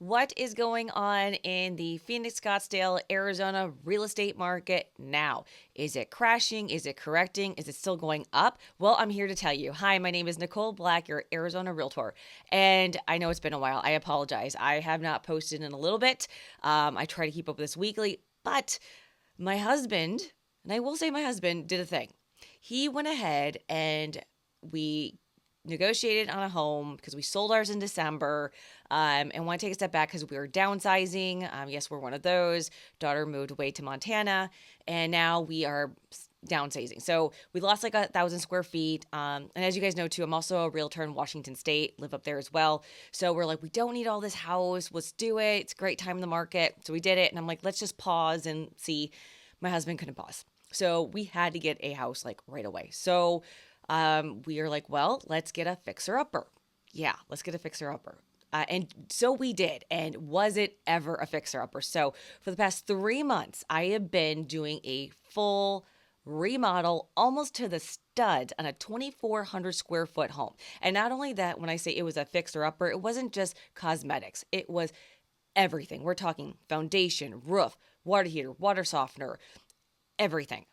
What is going on in the Phoenix, Scottsdale, Arizona real estate market now? Is it crashing? Is it correcting? Is it still going up? Well, I'm here to tell you. Hi, my name is Nicole Black, your Arizona realtor. And I know it's been a while. I apologize. I have not posted in a little bit. I try to keep up with this weekly, but my husband, and I will say my husband, did a thing. He went ahead and we negotiated on a home because we sold ours in December, and want to take a step back because we were downsizing. Yes, we're one of those. Daughter moved away to Montana, and now we are downsizing. So we lost like 1,000 square feet. And as you guys know too, I'm also a realtor in Washington State, live up there as well. So we're like, we don't need all this house. Let's do it. It's a great time in the market. So we did it. And I'm like, let's just pause and see. My husband couldn't pause. So we had to get a house like right away. So we are like, well, let's get a fixer upper. Yeah, let's get a fixer upper. And so we did. And was it ever a fixer upper? So for the past 3 months, I have been doing a full remodel almost to the studs on a 2,400 square foot home. And not only that, when I say it was a fixer upper, it wasn't just cosmetics, it was everything. We're talking foundation, roof, water heater, water softener, everything.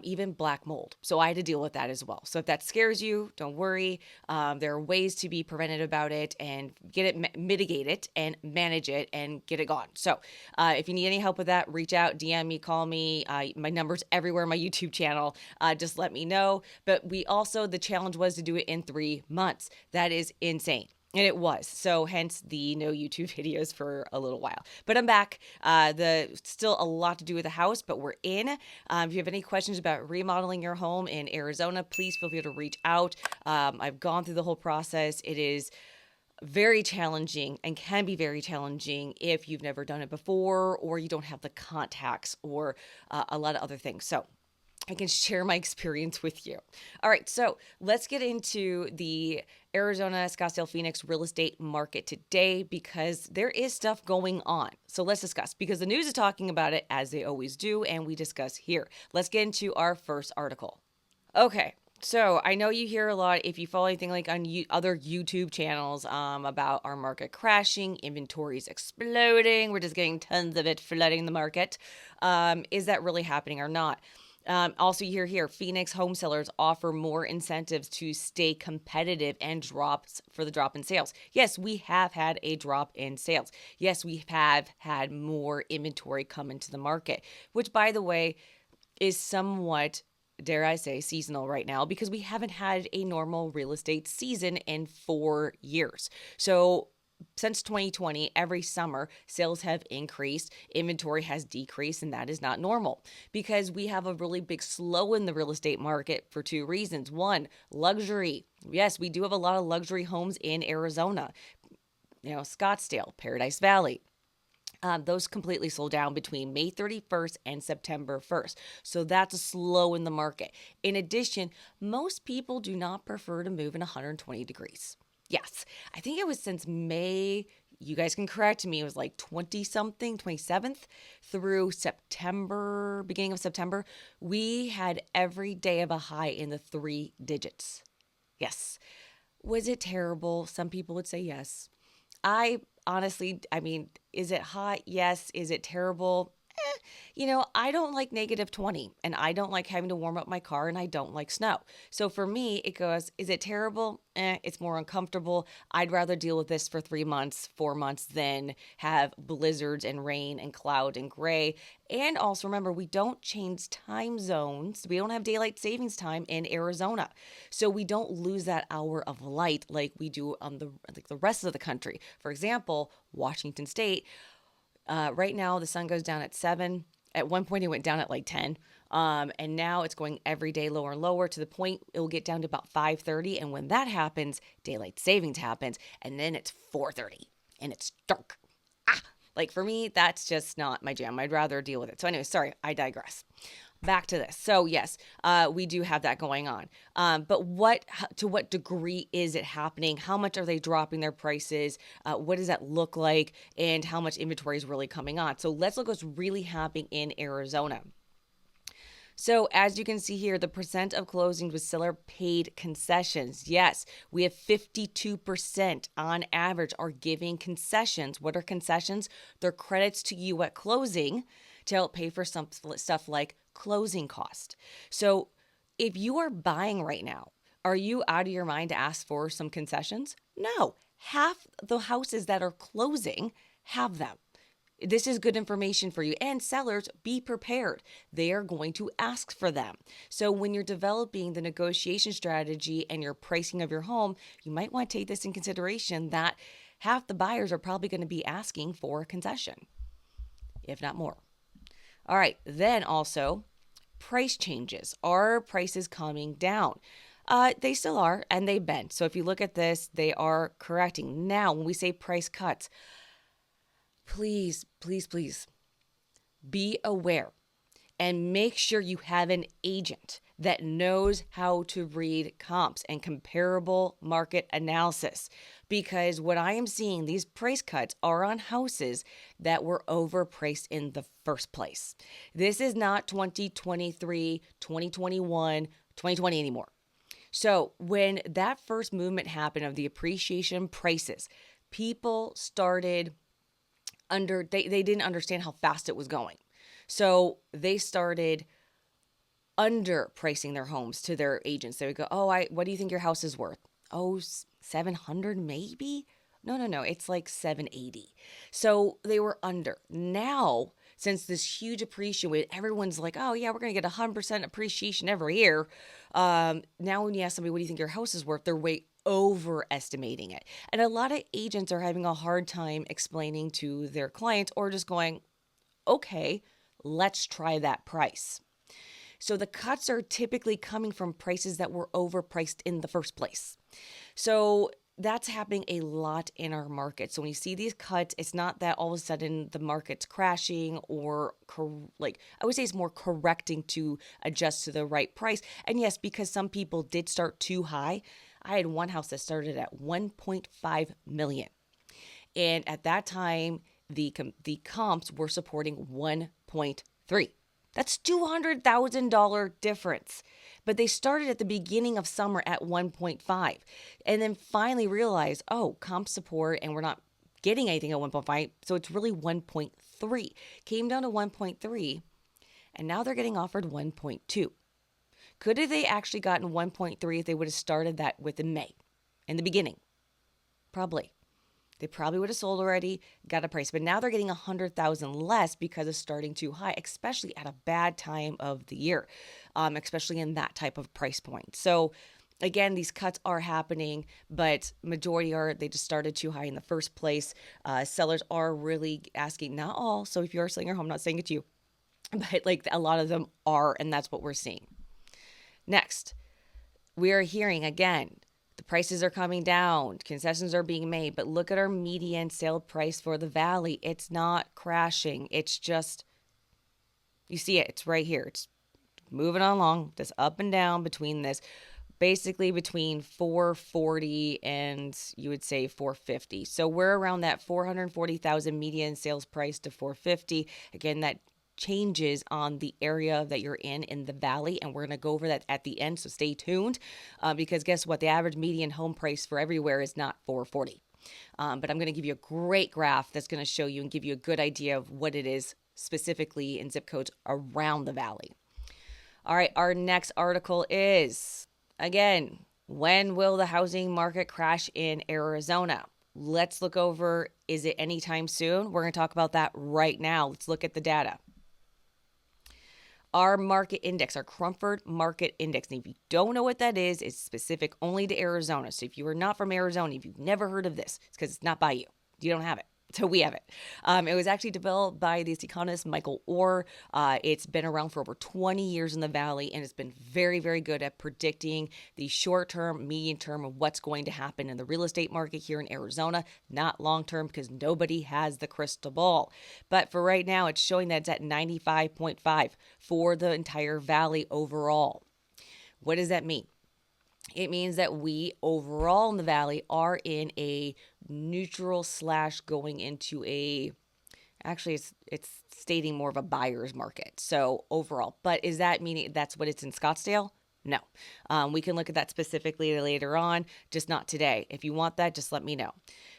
Even black mold. So I had to deal with that as well. So if that scares you, don't worry. There are ways to be preventive about it and get it, mitigate it and manage it and get it gone. So if you need any help with that, reach out, DM me, call me. My number's everywhere on my YouTube channel. Just let me know. But the challenge was to do it in 3 months. That is insane. And it was. So hence the no YouTube videos for a little while. But I'm back. Still a lot to do with the house, but we're in. If you have any questions about remodeling your home in Arizona, please feel free to reach out. I've gone through the whole process. It is very challenging and can be very challenging if you've never done it before or you don't have the contacts or a lot of other things. So I can share my experience with you. All right, so let's get into the Arizona, Scottsdale, Phoenix real estate market today because there is stuff going on. So let's discuss because the news is talking about it as they always do, and we discuss here. Let's get into our first article. Okay, so I know you hear a lot if you follow anything like on other YouTube channels about our market crashing, inventories exploding, we're just getting tons of it flooding the market. Is that really happening or not? Also, you hear here, Phoenix home sellers offer more incentives to stay competitive and drops for the drop in sales. Yes, we have had a drop in sales. Yes, we have had more inventory come into the market, which, by the way, is somewhat, dare I say, seasonal right now because we haven't had a normal real estate season in 4 years. So since 2020, every summer, sales have increased, inventory has decreased, and that is not normal because we have a really big slow in the real estate market for 2 reasons. One, luxury. Yes, we do have a lot of luxury homes in Arizona, Scottsdale, Paradise Valley. Those completely sold down between May 31st and September 1st. So that's a slow in the market. In addition, most people do not prefer to move in 120 degrees. Yes, I think it was since May, you guys can correct me, it was like 20 something, 27th through September, beginning of September, we had every day of a high in the 3 digits. Yes. Was it terrible? Some people would say yes. I honestly, is it hot? Yes. Is it terrible? I don't like -20 and I don't like having to warm up my car and I don't like snow. So for me, it goes, is it terrible? It's more uncomfortable. I'd rather deal with this for 3 months, 4 months than have blizzards and rain and cloud and gray. And also remember, we don't change time zones. We don't have daylight savings time in Arizona. So we don't lose that hour of light like we do on the rest of the country. For example, Washington State, right now, the sun goes down at 7. At one point, it went down at like 10. And now it's going every day lower and lower to the point it will get down to about 5:30. And when that happens, daylight savings happens. And then it's 4:30 and it's dark. Like for me, that's just not my jam. I'd rather deal with it. So anyway, sorry, I digress. Back to this. So yes, we do have that going on. But to what degree is it happening? How much are they dropping their prices? What does that look like? And how much inventory is really coming on? So let's look what's really happening in Arizona. So, as you can see here, the percent of closings with seller paid concessions. Yes, we have 52% on average are giving concessions. What are concessions? They're credits to you at closing to help pay for some stuff like closing cost. So, if you are buying right now, are you out of your mind to ask for some concessions? No. Half the houses that are closing have them. This is good information for you. And sellers, be prepared. They are going to ask for them. So when you're developing the negotiation strategy and your pricing of your home, you might want to take this in consideration that half the buyers are probably going to be asking for a concession, if not more. All right, then also price changes. Are prices coming down? They still are, and they've been. So if you look at this, they are correcting. Now, when we say price cuts, please, please, please be aware and make sure you have an agent that knows how to read comps and comparable market analysis. Because what I am seeing, these price cuts are on houses that were overpriced in the first place. This is not 2023, 2021, 2020 anymore. So when that first movement happened of the appreciation prices, people started they didn't understand how fast it was going. So they started underpricing their homes to their agents. They would go, "Oh, what do you think your house is worth?" "Oh, 700 maybe?" No, it's like 780. So they were under. Now, since this huge appreciation, everyone's like, "Oh yeah, we're going to get 100% appreciation every year." Now when you ask somebody, "What do you think your house is worth?" they're way overestimating it. And a lot of agents are having a hard time explaining to their clients or just going, "Okay, let's try that price." So the cuts are typically coming from prices that were overpriced in the first place. So that's happening a lot in our market. So when you see these cuts, it's not that all of a sudden the market's crashing or I would say it's more correcting to adjust to the right price. And yes, because some people did start too high. I had one house that started at 1.5 million. And at that time, the comps were supporting 1.3. That's $200,000 difference. But they started at the beginning of summer at 1.5 and then finally realized, oh, comp support and we're not getting anything at 1.5. So it's really 1.3. Came down to 1.3 and now they're getting offered 1.2. Could have they actually gotten 1.3 if they would have started that within May in the beginning? Probably. They probably would have sold already, got a price, but now they're getting 100,000 less because of starting too high, especially at a bad time of the year, especially in that type of price point. So again, these cuts are happening, but majority they just started too high in the first place. Sellers are really asking, not all. So if you are selling your home, I'm not saying it's you, but like a lot of them are, and that's what we're seeing. Next, we are hearing again, the prices are coming down, concessions are being made, but look at our median sale price for the valley. It's not crashing. It's just, you see it, it's right here. It's moving along, this up and down between this, basically between 440 and you would say 450. So we're around that 440,000 median sales price to 450. Again, that changes on the area that you're in the valley, and we're going to go over that at the end, so stay tuned, because guess what, the average median home price for everywhere is not 440, but I'm going to give you a great graph that's going to show you and give you a good idea of what it is specifically in zip codes around the valley. All right, our next article is, again, when will the housing market crash in Arizona? Let's look over, is it anytime soon? We're going to talk about that right now. Let's look at the data. Our market index, our Cromford Market Index. And if you don't know what that is, it's specific only to Arizona. So if you are not from Arizona, if you've never heard of this, it's because it's not by you. You don't have it. So we have it. It was actually developed by this economist, Michael Orr. It's been around for over 20 years in the Valley, and it's been very, very good at predicting the short-term, medium-term of what's going to happen in the real estate market here in Arizona. Not long-term because nobody has the crystal ball. But for right now, it's showing that it's at 95.5 for the entire Valley overall. What does that mean? It means that we overall in the Valley are in a neutral / going into a, Actually, it's stating more of a buyer's market. So overall, but is that meaning that's what it's in Scottsdale? No. We can look at that specifically later on, just not today. If you want that, just let me know.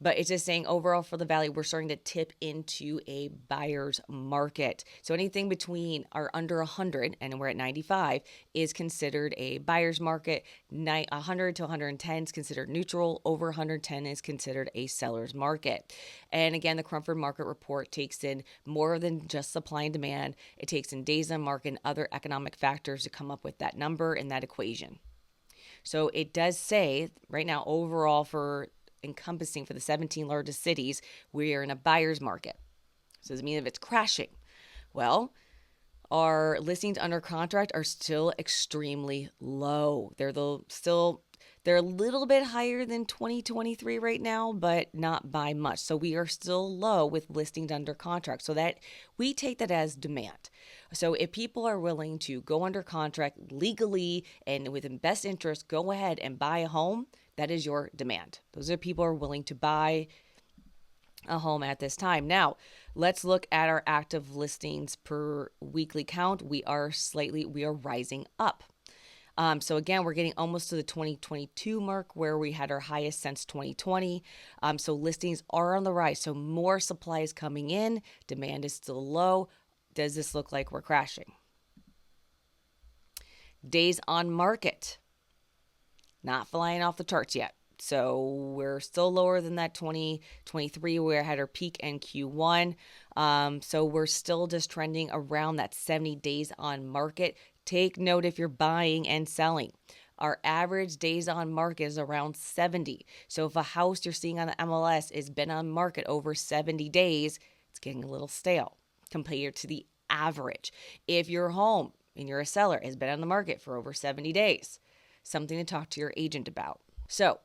But it's just saying overall for the valley, we're starting to tip into a buyer's market. So anything between or under 100, and we're at 95, is considered a buyer's market. 100 to 110 is considered neutral. Over 110 is considered a seller's market. And again, the Crumford Market Report takes in more than just supply and demand. It takes in days on market and other economic factors to come up with that number in that equation. So it does say right now, overall, for encompassing for the 17 largest cities, we are in a buyer's market. So does it mean if it's crashing? Well, our listings under contract are still extremely low. They're a little bit higher than 2023 right now, but not by much. So we are still low with listings under contract. So that we take that as demand. So if people are willing to go under contract legally and within best interest, go ahead and buy a home, that is your demand. Those are people who are willing to buy a home at this time. Now, let's look at our active listings per weekly count. We are rising up. So again, we're getting almost to the 2022 mark where we had our highest since 2020. So listings are on the rise. So more supply is coming in. Demand is still low. Does this look like we're crashing? Days on market. Not flying off the charts yet. So we're still lower than that 2023 where I had our peak in Q1. So we're still just trending around that 70 days on market. Take note if you're buying and selling. Our average days on market is around 70. So if a house you're seeing on the MLS has been on market over 70 days, it's getting a little stale compared to the average. If your home and you're a seller has been on the market for over 70 days, something to talk to your agent about. So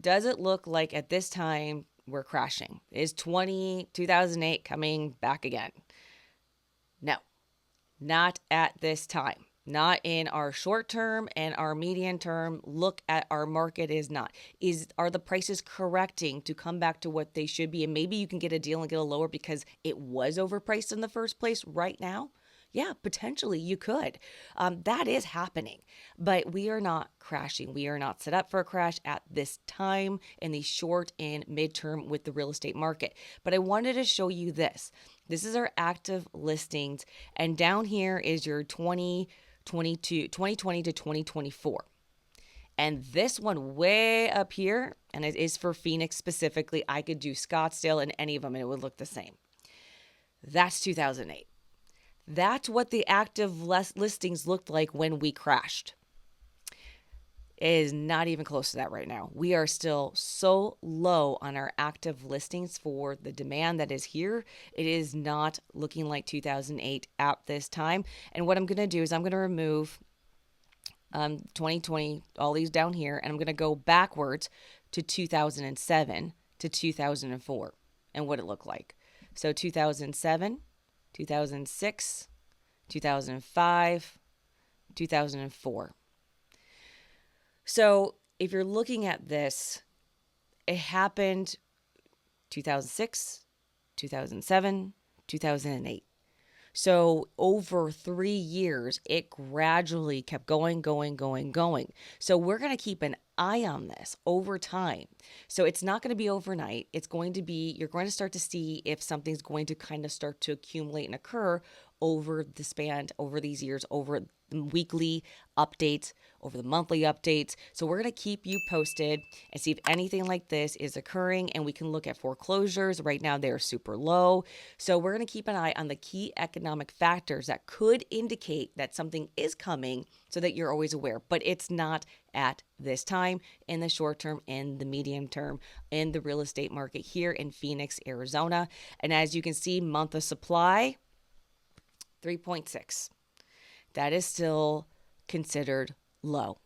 does it look like at this time we're crashing? Is 2008 coming back again? No, not at this time. Not in our short term and our medium term. Look at our market are the prices correcting to come back to what they should be? And maybe you can get a deal and get a lower because it was overpriced in the first place right now. Yeah, potentially you could. That is happening, but we are not crashing. We are not set up for a crash at this time in the short and midterm with the real estate market. But I wanted to show you this. This is our active listings, and down here is your 2020 to 2024. And this one way up here, and it is for Phoenix specifically. I could do Scottsdale and any of them and it would look the same. That's 2008. That's what the active listings looked like when we crashed. It is not even close to that right now. We are still so low on our active listings for the demand that is here. It is not looking like 2008 at this time. And what I'm going to do is I'm going to remove 2020, all these down here, and I'm going to go backwards to 2007 to 2004 and what it looked like. So 2007, 2006, 2005, 2004. So if you're looking at this, it happened 2006, 2007, 2008. So over 3 years, it gradually kept going. So we're going to keep an eye on this over time. So it's not going to be overnight. It's going to be, you're going to start to see if something's going to kind of start to accumulate and occur over the span, over these years, over the weekly updates, over the monthly updates. So we're going to keep you posted and see if anything like this is occurring, and we can look at foreclosures. Right now, they're super low. So we're going to keep an eye on the key economic factors that could indicate that something is coming so that you're always aware, but it's not at this time in the short term, in the medium term, in the real estate market here in Phoenix, Arizona. And as you can see, month of supply, 3.6. That is still considered low.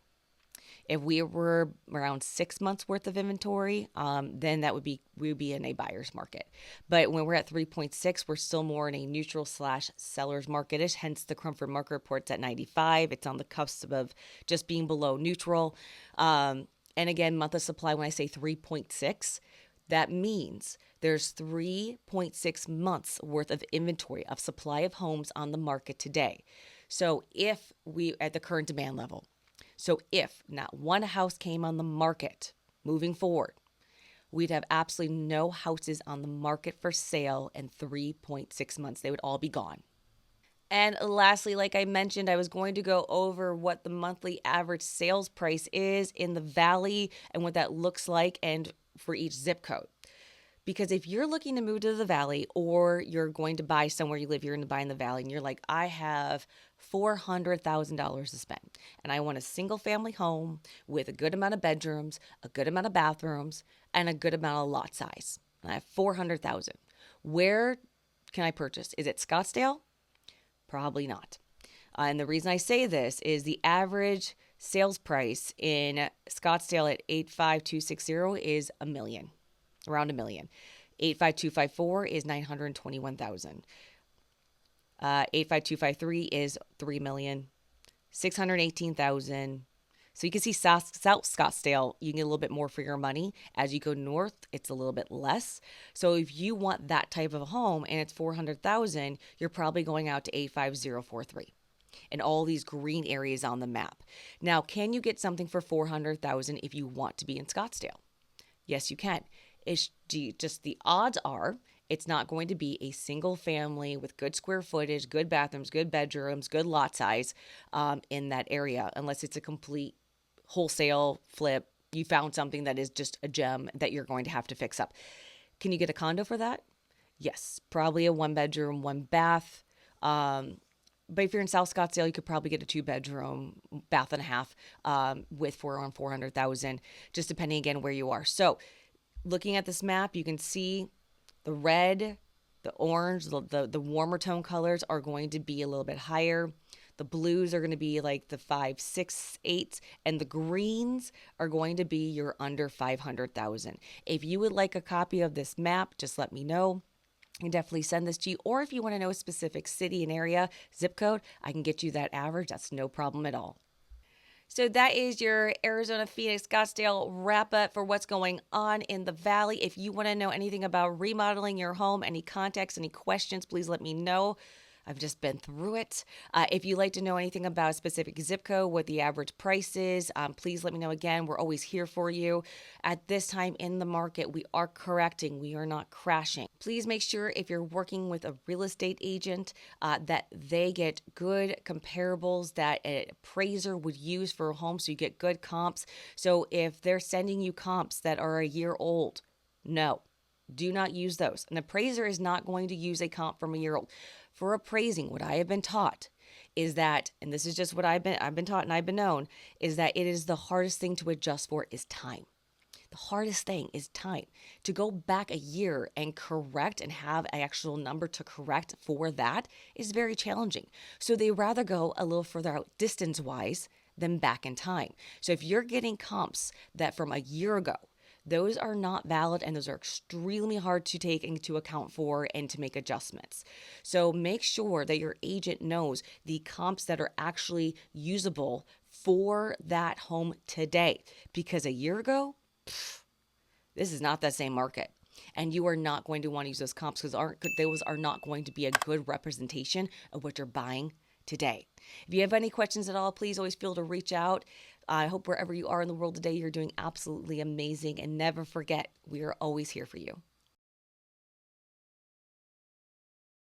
If we were around 6 months worth of inventory, then we would be in a buyer's market. But when we're at 3.6, we're still more in a neutral / seller's market-ish. Hence the Crumford Market Report's at 95. It's on the cusp of just being below neutral. And again, month of supply, when I say 3.6, That means there's 3.6 months worth of inventory of supply of homes on the market today. So if we at the current demand level, so if not one house came on the market moving forward, we'd have absolutely no houses on the market for sale in 3.6 months. They would all be gone. And lastly, like I mentioned, I was going to go over what the monthly average sales price is in the valley and what that looks like and for each zip code. Because if you're looking to move to the valley or you're going to buy somewhere you live, you're going to buy in the valley and you're like, I have $400,000 to spend and I want a single family home with a good amount of bedrooms, a good amount of bathrooms, and a good amount of lot size. And I have 400,000. Where can I purchase? Is it Scottsdale? Probably not. And the reason I say this is the average sales price in Scottsdale at 85260 is a million, around a million. 85254 is 921,000. 85253 is 3 million. 618,000. So you can see South Scottsdale, you can get a little bit more for your money. As you go north, it's a little bit less. So if you want that type of a home and it's 400,000, you're probably going out to 85043 and all these green areas on the map. Now, can you get something for 400,000 if you want to be in Scottsdale? Yes, you can. It's just the odds are it's not going to be a single family with good square footage, good bathrooms, good bedrooms, good lot size in that area, unless it's a complete wholesale flip. You found something that is just a gem that you're going to have to fix up. Can you get a condo for that? Yes, probably a 1 bedroom, 1 bath. But if you're in South Scottsdale, you could probably get a 2 bedroom, bath and a half with around 400,000, just depending again where you are. So looking at this map, you can see the red, the orange, the warmer tone colors are going to be a little bit higher. The blues are going to be like the 5, 6, 8, and the greens are going to be your under 500,000. If you would like a copy of this map, just let me know. I can definitely send this to you. Or if you want to know a specific city and area, zip code, I can get you that average. That's no problem at all. So that is your Arizona, Phoenix, Scottsdale wrap up for what's going on in the valley. If you want to know anything about remodeling your home, any contacts, any questions, please let me know. I've just been through it. If you'd like to know anything about a specific zip code, what the average price is, please let me know again. We're always here for you. At this time in the market, we are correcting. We are not crashing. Please make sure if you're working with a real estate agent that they get good comparables that an appraiser would use for a home so you get good comps. So if they're sending you comps that are a year old, no. Do not use those. An appraiser is not going to use a comp from a year old. For appraising, what I have been taught is that, and this is just what I've been taught and I've been known, is that it is the hardest thing to adjust for is time. The hardest thing is time. To go back a year and correct and have an actual number to correct for that is very challenging. So they rather go a little further out distance-wise than back in time. So if you're getting comps that from a year ago, those are not valid and those are extremely hard to take into account for and to make adjustments. So make sure that your agent knows the comps that are actually usable for that home today. Because a year ago, this is not that same market. And you are not going to want to use those comps because those are not going to be a good representation of what you're buying today. If you have any questions at all, please always feel to reach out. I hope wherever you are in the world today, you're doing absolutely amazing. And never forget, we are always here for you.